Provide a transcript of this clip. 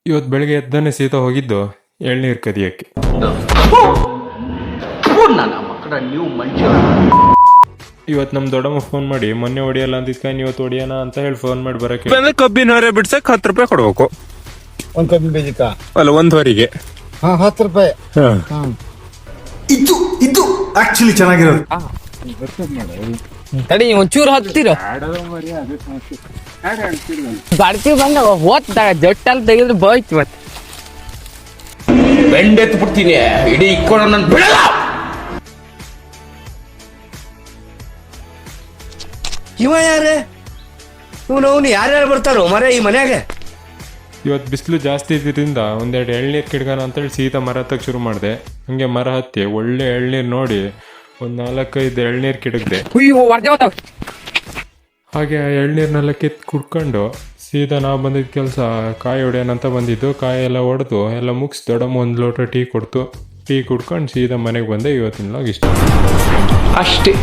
ಇವತ್ತು ಬೆಳಗ್ಗೆ ಎದ್ದಾನೆ ಸೀತಾ ಹೋಗಿದ್ದು ಎಳ್ನೀರು ಕದಿಯಕ್ಕೆ. ಇವತ್ತು ನಮ್ಮ ದೊಡ್ಡಮ್ಮ ಫೋನ್ ಮಾಡಿ ಮೊನ್ನೆ ಹೊಡಿಯಲ್ಲ ಅಂದಿದ್ಕ ಇವತ್ತು ಹೊಡಿಯೋಣ ಅಂತ ಹೇಳಿ ಫೋನ್ ಮಾಡಿ ಬರಕ್ಕೆ. ಕಬ್ಬಿನವರೆ ಬಿಡ್ಸಕ್ 10 ರೂಪಾಯಿ ಕೊಡ್ಬೇಕು. ಒಂದ್ ಕಬ್ಬಿನ ಬೀಜಕ್ಕ ಅಲ್ಲ, 1 ಹೊರಿಗೆ 10 ರೂಪಾಯಿ. ಇದು ಆಕ್ಚುಲಿ ಚೆನ್ನಾಗಿರೋದು. ತಡಿ ಒಂಚೂರು ಹತ್ತಿರ ಬರ್ತೀವಿ ಬಂದ ಹೋದ ಜೊಟ್ಟಲ್ಲಿ ತೆಗೆದ್ರೆ ಬೋಯ್ತು. ಮತ್ತೆ ಬೆಂಡೆತ್ತು ಬಿಡ್ತೀನಿ, ಇಡೀ ಇಕ್ಕೊಂಡು ನನ್ನ ಬಿಡಲ್ಲ. ಇವ ಯಾರೇ ಇವನು ಯಾರ್ಯಾರು ಬರ್ತಾರೋ ಮರೆ ಈ ಮನ್ಯಾಗ? ಇವತ್ತು ಬಿಸಿಲು ಜಾಸ್ತಿ ಇದ್ದಿದ್ದರಿಂದ ಒಂದೆರಡು ಎಳ್ನೀರು ಕಿಡ್ಗಾನ ಅಂತೇಳಿ ಸೀತಾ ಮರ ಹತ್ತಕ್ಕೆ ಶುರು ಮಾಡಿದೆ. ಹಂಗೆ ಮರ ಹತ್ತಿ ಒಳ್ಳೆ ಎಳ್ನೀರು ನೋಡಿ ಒಂದು 4-5 ಎಳ್ನೀರು ಕಿಡಗ್ದೆ. ಹಾಗೆ ಆ ಎಳ್ನೀರನ್ನೆಲ್ಲ ಕಿತ್ತು ಕುಡ್ಕೊಂಡು ಸೀದಾ ನಾವು ಬಂದಿದ್ದ ಕೆಲಸ ಕಾಯಿ ಹೊಡೆಯೋಣಂತ ಬಂದಿದ್ದು. ಕಾಯಿ ಎಲ್ಲ ಹೊಡೆದು ಎಲ್ಲ ಮುಗಿಸಿ ದೊಡ್ಡಮ್ಮ 1 ಲೋಟ ಟೀ ಕೊಡ್ತು. ಟೀ ಕುಡ್ಕೊಂಡು ಸೀದಾ ಮನೆಗೆ ಬಂದೆ. ಇವತ್ತಿನ ಲಾಗ್ ಇಷ್ಟ ಅಷ್ಟೇ.